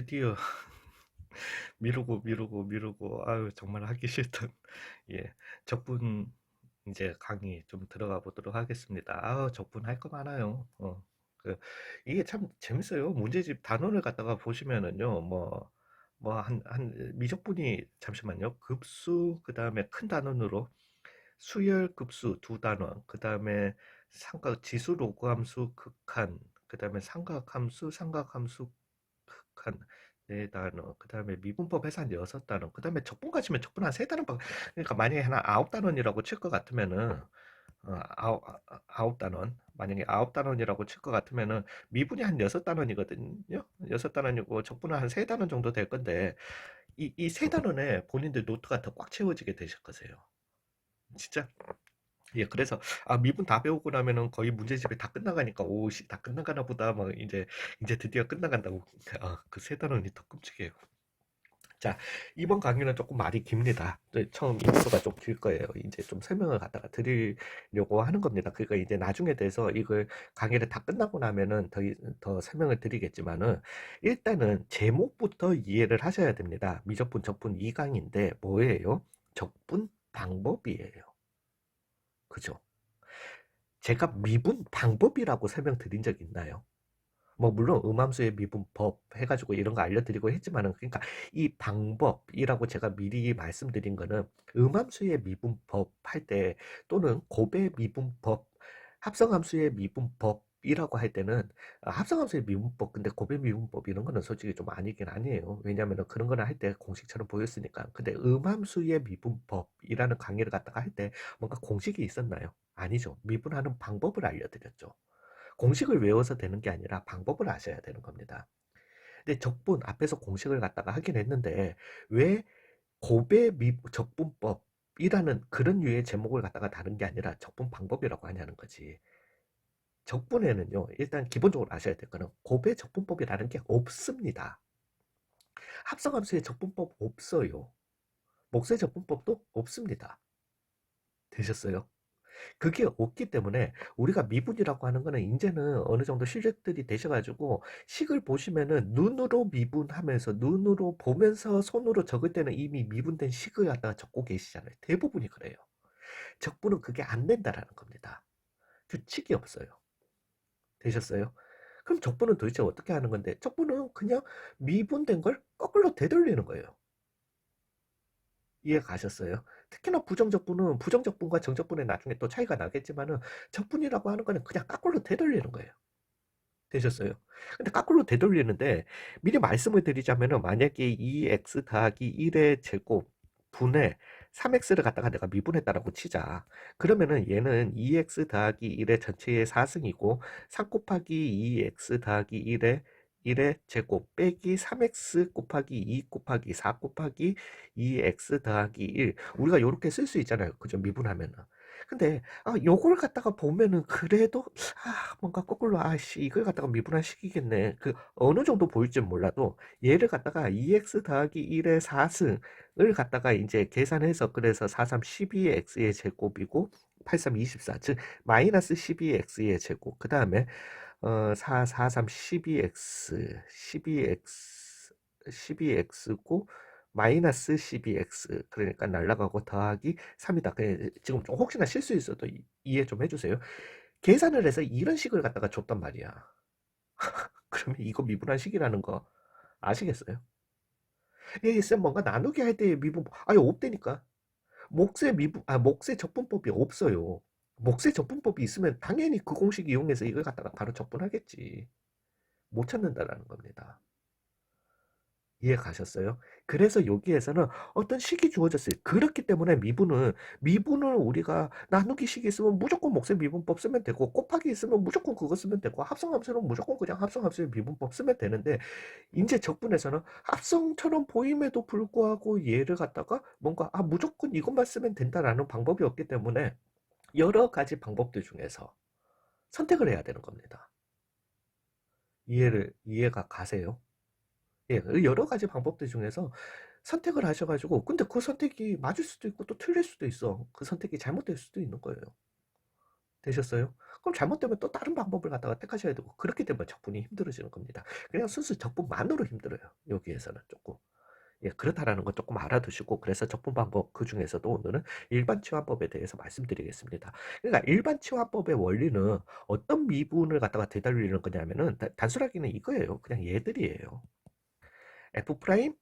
드디어 미루고 미루고 미루고 아유 정말 하기 싫던 예 적분 이제 강의 좀 들어가 보도록 하겠습니다. 아우 적분 할 거 많아요. 그 이게 참 재밌어요. 문제집 단원을 갖다가 보시면은요 한 미적분이 잠시만요. 급수 그다음에 큰 단원으로 수열 급수 두 단원 그다음에 삼각 지수 로그함수 극한 그다음에 삼각함수 극한 네 단원 그다음에 미분법 해산 여섯 단원 그다음에 적분 가시면 적분 한 세 단원 그러니까 만약에 하나 아홉 단원이라고 칠 것 같으면은 아홉 단원 만약에 아홉 단원이라고 칠 것 같으면은 미분이 한 여섯 단원이거든요. 여섯 단원이고 적분은 한 세 단원 정도 될 건데 이 세 단원에 본인들 노트가 더 꽉 채워지게 되실 거세요. 진짜 예, 그래서 미분 다 배우고 나면은 거의 문제집이 다 끝나가니까 오씨 다 끝나가나 보다 막 이제 드디어 끝나간다고 그 세 단원이 더 끔찍해요. 자, 이번 강의는 조금 말이 깁니다. 처음 인트로가 좀 길 거예요. 이제 좀 설명을 갖다가 드리려고 하는 겁니다. 그러니까 이제 나중에 돼서 이걸 강의를 다 끝나고 나면은 더 설명을 드리겠지만은 일단은 제목부터 이해를 하셔야 됩니다. 미적분, 적분 2강인데 뭐예요? 적분 방법이에요. 그죠? 제가 미분 방법이라고 설명드린 적 있나요? 뭐 물론 음함수의 미분법 해가지고 이런 거 알려드리고 했지만은 그러니까 이 방법이라고 제가 미리 말씀드린 거는 음함수의 미분법 할 때 또는 곱의 미분법 합성함수의 미분법이라고 할 때는 합성함수의 미분법 근데 곱의 미분법 이런 거는 솔직히 좀 아니긴 아니에요. 왜냐하면 그런 거는 할 때 공식처럼 보였으니까. 근데 음함수의 미분법이라는 강의를 갖다가 할 때 뭔가 공식이 있었나요? 아니죠. 미분하는 방법을 알려드렸죠. 공식을 외워서 되는 게 아니라 방법을 아셔야 되는 겁니다. 근데 적분 앞에서 공식을 갖다가 하긴 했는데 왜 고배 적분법이라는 그런 류의 제목을 갖다가 다른 게 아니라 적분 방법이라고 하냐는 거지. 적분에는요 일단 기본적으로 아셔야 될 거는 고배 적분법이라는 게 없습니다. 합성함수의 적분법 없어요. 목수의 적분법도 없습니다. 되셨어요? 그게 없기 때문에 우리가 미분이라고 하는 거는 이제는 어느 정도 실력들이 되셔가지고 식을 보시면은 눈으로 미분하면서 눈으로 보면서 손으로 적을 때는 이미 미분된 식을 갖다가 적고 계시잖아요. 대부분이 그래요. 적분은 그게 안 된다라는 겁니다. 규칙이 없어요. 되셨어요? 그럼 적분은 도대체 어떻게 하는 건데? 적분은 그냥 미분된 걸 거꾸로 되돌리는 거예요. 이해 가셨어요? 특히나 부정적분은 부정적분과 정적분에 나중에 또 차이가 나겠지만은 적분이라고 하는 거는 그냥 거꾸로 되돌리는 거예요. 되셨어요? 근데 거꾸로 되돌리는데 미리 말씀을 드리자면은 만약에 2x 더하기 1의 제곱 분의 3x를 갖다가 내가 미분했다라고 치자. 그러면은 얘는 2x 더하기 1의 전체의 4승이고 3 곱하기 2x 더하기 1의 제곱 빼기 3x 곱하기 2 곱하기 4 곱하기 2x 더하기 1 우리가 이렇게 쓸 수 있잖아요. 그죠? 미분하면은. 근데 요걸 갖다가 보면은 그래도 뭔가 거꾸로 아씨 이걸 갖다가 미분할시키겠네 그 어느 정도 보일지 몰라도 얘를 갖다가 2x 더하기 1의 4승을 갖다가 이제 계산해서 그래서 43 12x의 제곱이고 83 24 즉 마이너스 12x의 제곱 그 다음에 43 12x 12x고 마이너스 12x 그러니까 날라가고 더하기 3이다. 지금 좀 혹시나 실수 있어도 이해 좀 해주세요. 계산을 해서 이런 식을 갖다가 줬단 말이야. 그러면 이거 미분한 식이라는 거 아시겠어요? 예, 쌤 뭔가 나누기 할 때 미분 아니 없다니까. 몫의 적분법이 없어요. 몫의 적분법이 있으면 당연히 그 공식 이용해서 이걸 갖다가 바로 적분하겠지. 못 찾는다라는 겁니다. 이해 가셨어요? 그래서 여기에서는 어떤 식이 주어졌어요. 그렇기 때문에 미분을 우리가 나누기 식이 있으면 무조건 몫의 미분법 쓰면 되고 곱하기 있으면 무조건 그거 쓰면 되고 합성함수는 무조건 그냥 합성함수의 미분법 쓰면 되는데 이제 적분에서는 합성처럼 보임에도 불구하고 얘를 갖다가 뭔가 무조건 이것만 쓰면 된다라는 방법이 없기 때문에 여러 가지 방법들 중에서 선택을 해야 되는 겁니다. 이해가 가세요? 예, 여러 가지 방법들 중에서 선택을 하셔가지고 근데 그 선택이 맞을 수도 있고 또 틀릴 수도 있어. 그 선택이 잘못될 수도 있는 거예요. 되셨어요? 그럼 잘못되면 또 다른 방법을 갖다가 택하셔야 되고 그렇게 되면 적분이 힘들어지는 겁니다. 그냥 순수 적분만으로 힘들어요. 여기에서는 조금. 예, 그렇다라는 거 조금 알아두시고 그래서 적분 방법 그중에서도 오늘은 일반 치환법에 대해서 말씀드리겠습니다. 그러니까 일반 치환법의 원리는 어떤 미분을 갖다가 되돌리는 거냐면은 단순하게는 이거예요. 그냥 얘들이에요. f 프라임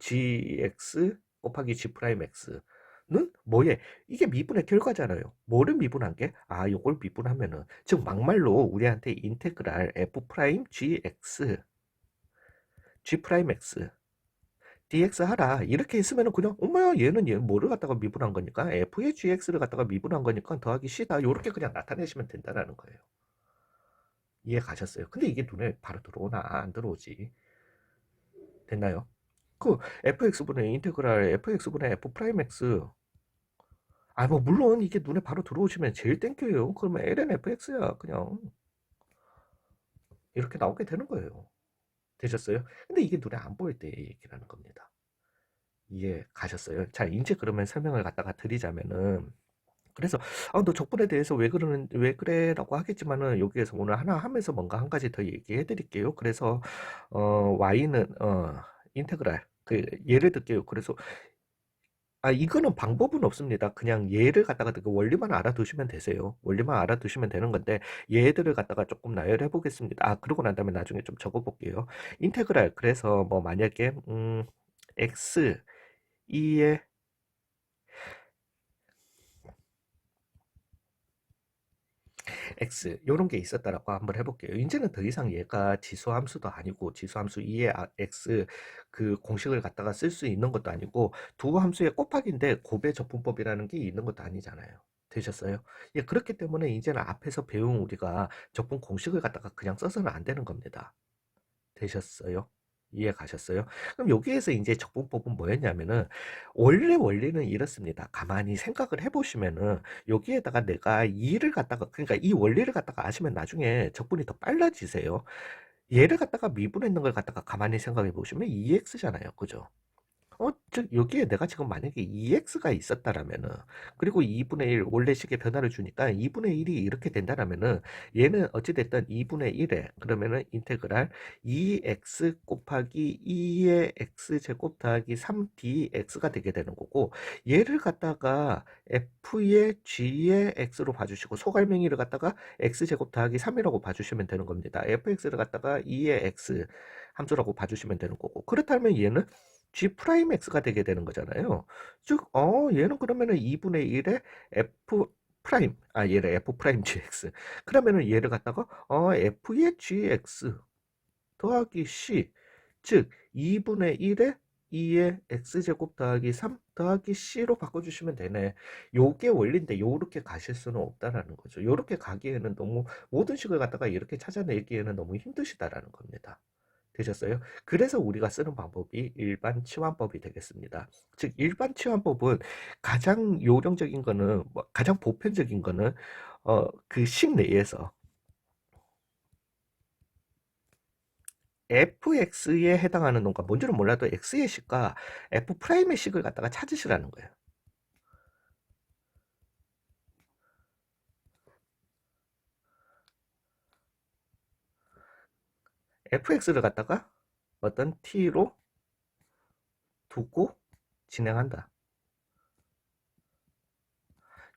gx 곱하기 g 프라임 x는 뭐예? 이게 미분의 결과잖아요. 뭐를 미분한 게? 아, 요걸 미분하면은 즉 막말로 우리한테 인테그랄 f 프라임 gx g 프라임 x dx 하라 이렇게 했으면은 그냥 엄마야 얘는 얘 뭐를 갖다가 미분한 거니까 f의 gx를 갖다가 미분한 거니까 더하기 c다 요렇게 그냥 나타내시면 된다라는 거예요. 이해 가셨어요? 근데 이게 눈에 바로 들어오나 안 들어오지? 됐나요? 그 fx분의 인테그랄 fx분의 f 프라임 x 아 뭐 물론 이게 눈에 바로 들어오시면 제일 땡겨요. 그러면 ln fx야 그냥 이렇게 나오게 되는 거예요. 되셨어요? 근데 이게 눈에 안 보일 때 얘기라는 겁니다. 이해 가셨어요? 자 이제 그러면 설명을 갖다가 드리자면은 그래서 너 적분에 대해서 왜 그래라고 하겠지만은 여기에서 오늘 하나 하면서 뭔가 한 가지 더 얘기해 드릴게요. 그래서 y는 인테그랄 그 예를 들게요. 그래서 이거는 방법은 없습니다. 그냥 얘를 갖다가 그 원리만 알아두시면 되세요. 원리만 알아두시면 되는 건데 얘들을 갖다가 조금 나열해 보겠습니다. 그러고 난 다음에 나중에 좀 적어 볼게요. 인테그랄 그래서 뭐 만약에 x 2의 x 요런 게 있었다라고 한번 해볼게요. 이제는 더 이상 얘가 지수함수도 아니고 지수함수 2의 x 그 공식을 갖다가 쓸 수 있는 것도 아니고 두 함수의 곱하기인데 곱의 적분법이라는 게 있는 것도 아니잖아요. 되셨어요? 예, 그렇기 때문에 이제는 앞에서 배운 우리가 적분 공식을 갖다가 그냥 써서는 안 되는 겁니다. 되셨어요? 이해 가셨어요? 그럼 여기에서 이제 적분법은 뭐였냐면은 원래 원리는 이렇습니다. 가만히 생각을 해보시면은 여기에다가 내가 2를 갖다가 그러니까 이 원리를 갖다가 아시면 나중에 적분이 더 빨라지세요. 얘를 갖다가 미분했는 걸 갖다가 가만히 생각해 보시면 2x잖아요. 그죠? 즉 여기에 내가 지금 만약에 2x가 있었다라면은 그리고 2분의 1 원래식의 변화를 주니까 2분의 1이 이렇게 된다라면은 얘는 어찌됐든 2분의 1에 그러면은 인테그랄 2x 곱하기 2의 x제곱 더하기 3dx가 되게 되는 거고 얘를 갖다가 f의 g의 x로 봐주시고 소갈맹이를 갖다가 x제곱 더하기 3이라고 봐주시면 되는 겁니다. fx를 갖다가 2의 x 함수라고 봐주시면 되는 거고 그렇다면 얘는 G 프라임 X가 되게 되는 거잖아요. 즉, 얘는 그러면은 2분의 1의 F 프라임, 얘를 F 프라임 GX. 그러면은 얘를 갖다가, F의 GX 더하기 C. 즉, 2분의 1의 2의 X제곱 더하기 3 더하기 C로 바꿔주시면 되네. 요게 원리인데, 요렇게 가실 수는 없다라는 거죠. 요렇게 가기에는 너무, 모든 식을 갖다가 이렇게 찾아내기에는 너무 힘드시다라는 겁니다. 되셨어요? 그래서 우리가 쓰는 방법이 일반 치환법이 되겠습니다. 즉 일반 치환법은 가장 요령적인 거는 가장 보편적인 거는 그 식 내에서 fx에 해당하는 놈과 뭔지는 몰라도 x의 식과 f 프라임의 식을 갖다가 찾으시라는 거예요. fx를 갖다가 어떤 t로 두고 진행한다.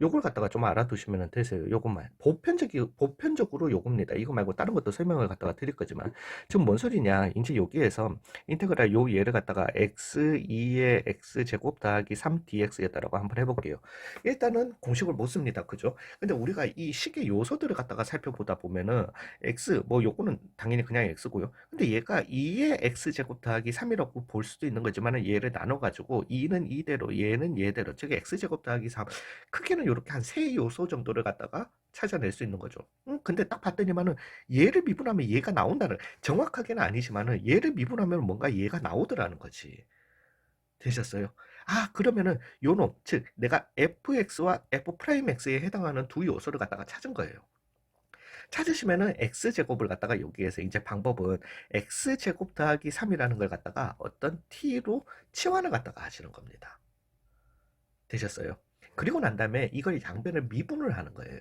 요걸 갖다가 좀 알아두시면 되세요. 요것만. 보편적으로 요겁니다. 이거 말고 다른 것도 설명을 갖다가 드릴 거지만. 지금 뭔 소리냐. 이제 여기에서 인테그랄 요 얘를 갖다가 x2의 x제곱 더하기 3dx였다라고 한번 해볼게요. 일단은 공식을 못 씁니다. 그죠? 근데 우리가 이 식의 요소들을 갖다가 살펴보다 보면은 x, 뭐 요거는 당연히 그냥 x고요. 근데 얘가 2의 x제곱 더하기 3이라고 볼 수도 있는 거지만은 얘를 나눠가지고 2는 이대로, 얘는 얘대로, 즉 x제곱 더하기 3. 크게는 이렇게 한 세 요소 정도를 갖다가 찾아낼 수 있는 거죠. 근데 딱 봤더니만은 얘를 미분하면 얘가 나온다는 정확하게는 아니지만은 얘를 미분하면 뭔가 얘가 나오더라는 거지. 되셨어요? 그러면은 요놈 즉 내가 fx와 f 프라임 x에 해당하는 두 요소를 갖다가 찾은 거예요. 찾으시면은 x제곱을 갖다가 여기에서 이제 방법은 x제곱 더하기 3이라는 걸 갖다가 어떤 t로 치환을 갖다가 하시는 겁니다. 되셨어요? 그리고 난 다음에 이걸 양변을 미분을 하는 거예요.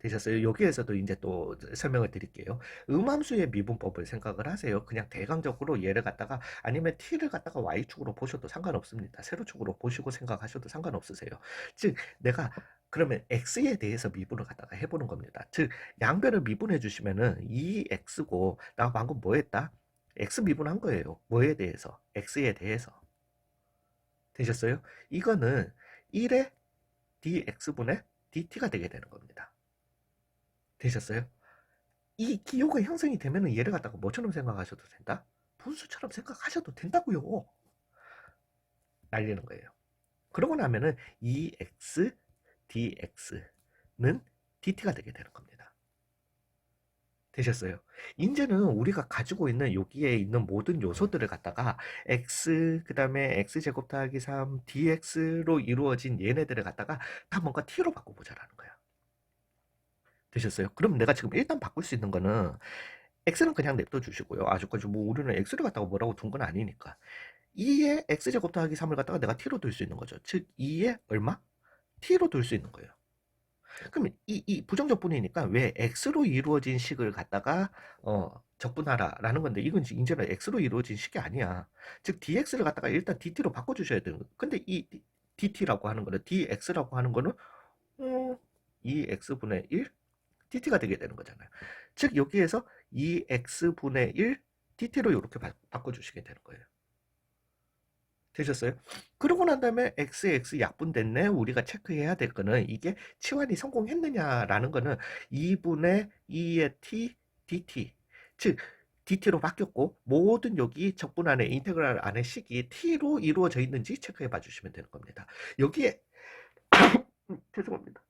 되셨어요? 여기에서도 이제 또 설명을 드릴게요. 음함수의 미분법을 생각을 하세요. 그냥 대강적으로 얘를 갖다가 아니면 t를 갖다가 y축으로 보셔도 상관없습니다. 세로축으로 보시고 생각하셔도 상관없으세요. 즉 내가 그러면 x에 대해서 미분을 갖다가 해보는 겁니다. 즉 양변을 미분해 주시면은 이 x고 나 방금 뭐 했다? x 미분한 거예요. 뭐에 대해서? x에 대해서. 되셨어요? 이거는 1의 dx분의 dt가 되게 되는 겁니다. 되셨어요? 이 기호가 형성이 되면은 얘를 갖다가 뭐처럼 생각하셔도 된다? 분수처럼 생각하셔도 된다고요. 날리는 거예요. 그러고 나면은 2x dx는 dt가 되게 되는 겁니다. 되셨어요? 이제는 우리가 가지고 있는 여기에 있는 모든 요소들을 갖다가 x 그 다음에 x제곱 더하기 3 dx로 이루어진 얘네들을 갖다가 다 뭔가 t로 바꿔보자라는 거야. 되셨어요? 그럼 내가 지금 일단 바꿀 수 있는 거는 x는 그냥 냅둬 주시고요. 아직까지 뭐 우리는 x를 갖다가 뭐라고 둔 건 아니니까 2에 x제곱 더하기 3을 갖다가 내가 t로 둘 수 있는 거죠. 즉 2에 얼마? t로 둘 수 있는 거예요. 그럼 이 부정적분이니까 왜 x로 이루어진 식을 갖다가 적분하라라는 건데 이건 이제는 x로 이루어진 식이 아니야. 즉 dx를 갖다가 일단 dt로 바꿔주셔야 되는 거예요. 근데 이 dt라고 하는 거는 dx라고 하는 거는 2x분의 1 dt가 되게 되는 거잖아요. 즉 여기에서 2x분의 1 dt로 이렇게 바꿔주시게 되는 거예요. 되셨어요? 그러고 난 다음에 XX 약분됐네. 우리가 체크해야 될 거는 이게 치환이 성공했느냐라는 거는 2분의 2의 t dt. 즉 dt로 바뀌었고 모든 여기 적분 안에 인테그랄 안에 식이 t로 이루어져 있는지 체크해 봐 주시면 되는 겁니다. 여기에 죄송합니다.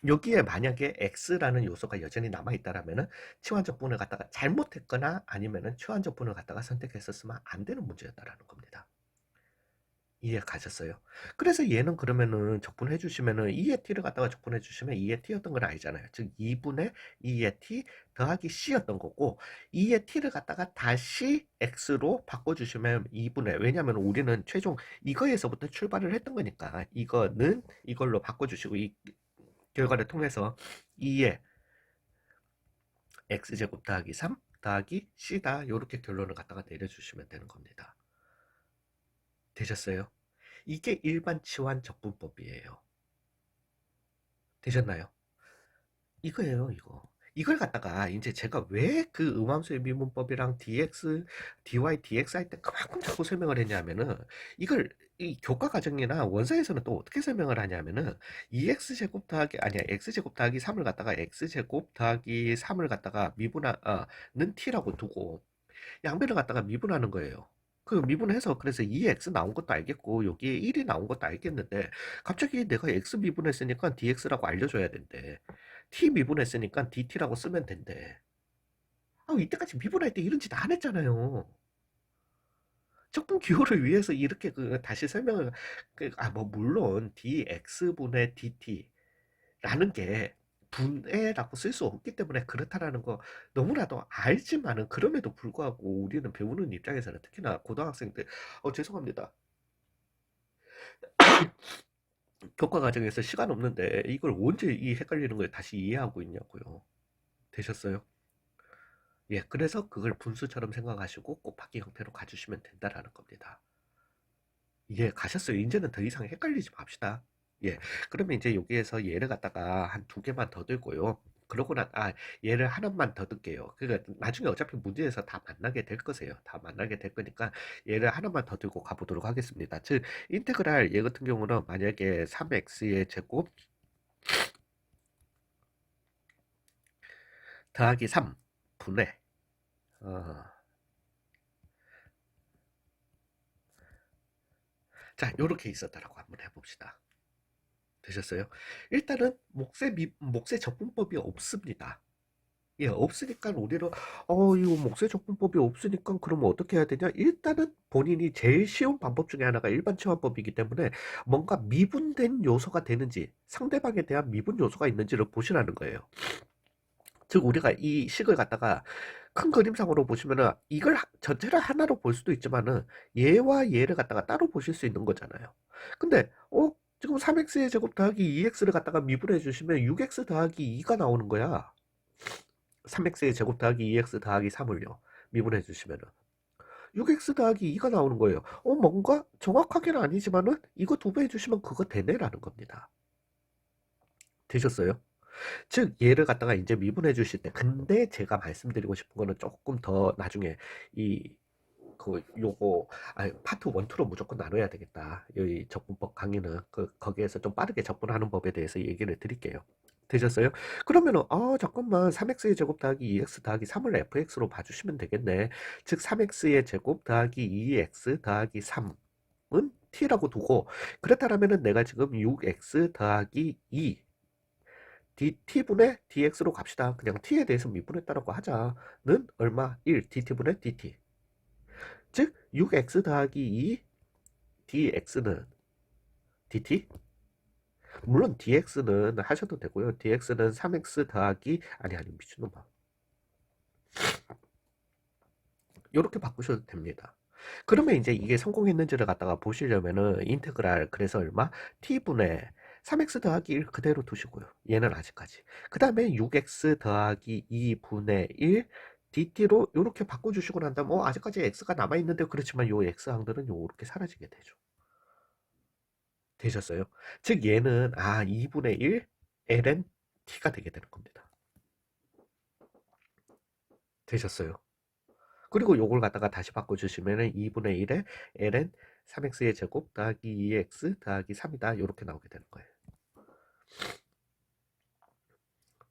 여기에 만약에 x라는 요소가 여전히 남아있다라면은 치환적분을 갖다가 잘못했거나 아니면은 치환적분을 갖다가 선택했었으면 안 되는 문제였다라는 겁니다. 이해 가셨어요? 그래서 얘는 그러면은 적분해 주시면은 2의 t를 갖다가 적분해 주시면 2의 t였던 건 아니잖아요. 즉 2분의 2의 t 더하기 c였던 거고 2의 t를 갖다가 다시 x로 바꿔주시면 2분의 왜냐하면 우리는 최종 이거에서부터 출발을 했던 거니까 이거는 이걸로 바꿔주시고 이 결과를 통해서 2의 x제곱 더하기 3 더하기 c다 이렇게 결론을 갖다가 내려주시면 되는 겁니다. 되셨어요? 이게 일반 치환 적분법이에요. 되셨나요? 이거예요, 이거. 이걸 갖다가 이제 제가 왜 그 음함수의 미분법이랑 dx, dy, dx 할 때 그만큼 자꾸 설명을 했냐면은 이걸 이 교과 과정이나 원서에서는 또 어떻게 설명을 하냐면은 2x제곱 더하기 아니야 x제곱 더하기 3을 갖다가 x제곱 더하기 3을 갖다가 미분하는 t라고 두고 양변을 갖다가 미분하는 거예요. 그 미분해서 그래서 2x 나온 것도 알겠고 여기에 1이 나온 것도 알겠는데 갑자기 내가 x 미분했으니까 dx라고 알려줘야 된대. t 미분했으니까 dt라고 쓰면 된대. 이때까지 미분할 때 이런 짓 안 했잖아요. 적분 기호를 위해서 이렇게 다시 설명을 뭐 물론 dx분의 dt라는 게 분해라고 쓸 수 없기 때문에 그렇다라는 거 너무나도 알지만은 그럼에도 불구하고 우리는 배우는 입장에서는 특히나 고등학생들 죄송합니다. 교과 과정에서 시간 없는데 이걸 언제 이 헷갈리는 걸 다시 이해하고 있냐고요. 되셨어요? 예, 그래서 그걸 분수처럼 생각하시고 곱하기 형태로 가주시면 된다라는 겁니다. 예, 가셨어요. 이제는 더 이상 헷갈리지 맙시다. 예, 그러면 이제 여기에서 얘를 갖다가 한 두 개만 더 들고요. 그러고 얘를 하나만 더 들게요. 그러니까 나중에 어차피 문제에서 다 만나게 될 거세요. 다 만나게 될 거니까 얘를 하나만 더 들고 가보도록 하겠습니다. 즉, 인테그랄 얘 같은 경우는 만약에 3x의 제곱 더하기 3분의 자, 요렇게 있었다라고 한번 해봅시다. 되셨어요? 일단은 몫의 적분법이 없습니다. 예, 없으니까 우리는 이거 몫의 적분법이 없으니까 그러면 어떻게 해야 되냐? 일단은 본인이 제일 쉬운 방법 중에 하나가 일반 치환법이기 때문에 뭔가 미분된 요소가 되는지 상대방에 대한 미분 요소가 있는지를 보시라는 거예요. 즉 우리가 이 식을 갖다가 큰 그림상으로 보시면은 이걸 전체를 하나로 볼 수도 있지만은 얘와 얘를 갖다가 따로 보실 수 있는 거잖아요. 근데 지금 3x의 제곱 더하기 2x를 갖다가 미분해 주시면 6x 더하기 2가 나오는 거야. 3x의 제곱 더하기 2x 더하기 3을요. 미분해 주시면은. 6x 더하기 2가 나오는 거예요. 뭔가 정확하게는 아니지만은 이거 2배 해주시면 그거 되네라는 겁니다. 되셨어요? 즉 얘를 갖다가 이제 미분해 주실 때, 근데 제가 말씀드리고 싶은 거는 조금 더 나중에 이 요거 파트 1, 2로 무조건 나눠야 되겠다. 이 적분법 강의는 거기에서 좀 빠르게 접근하는 법에 대해서 얘기를 드릴게요. 되셨어요? 그러면은 잠깐만 3x의 제곱 더하기 2x 더하기 3을 fx로 봐주시면 되겠네. 즉 3x의 제곱 더하기 2x 더하기 3은 t라고 두고, 그렇다면은 내가 지금 6x 더하기 2 dt분의 dx로 갑시다. 그냥 t에 대해서 미분했다라고 하자는 얼마? 1 dt분의 dt. 즉 6x 더하기 2 dx는 dt? 물론 dx는 하셔도 되고요. dx는 3x 더하기 아니 미친놈아. 이렇게 바꾸셔도 됩니다. 그러면 이제 이게 성공했는지를 갖다가 보시려면은 인테그랄, 그래서 얼마? t분의 3x 더하기 1 그대로 두시고요. 얘는 아직까지. 그 다음에 6x 더하기 2분의 1 dt로 이렇게 바꿔주시고 난 다음 아직까지 x가 남아있는데, 그렇지만 요 x항들은 요렇게 사라지게 되죠. 되셨어요? 즉 얘는 2분의 1 ln t가 되게 되는 겁니다. 되셨어요? 그리고 요걸 갖다가 다시 바꿔주시면은 2분의 1에 ln 3x의 제곱 더하기 2x 더하기 3이다. 이렇게 나오게 되는 거예요.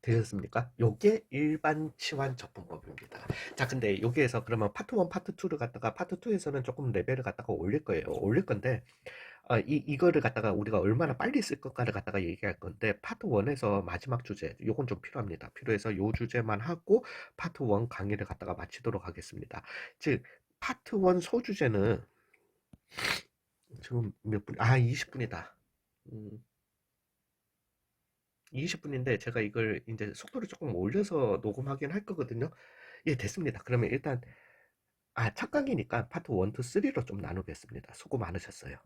되셨습니까? 요게 일반 치환 적분법입니다. 자, 근데 여기에서 그러면 파트 1, 파트 2를 갖다가 파트 2에서는 조금 레벨을 갖다가 올릴 거예요. 올릴 건데, 이거를 갖다가 우리가 얼마나 빨리 쓸 것까를 갖다가 얘기할 건데, 파트 1에서 마지막 주제, 요건 좀 필요합니다. 필요해서 요 주제만 하고 파트 1 강의를 갖다가 마치도록 하겠습니다. 즉, 파트 1 소주제는 지금 몇 분? 20분이다. 20분인데 제가 이걸 이제 속도를 조금 올려서 녹음하긴 할 거거든요. 예, 됐습니다. 그러면 일단 첫 강의니까 파트 1, 2, 3로 좀 나누겠습니다. 수고 많으셨어요.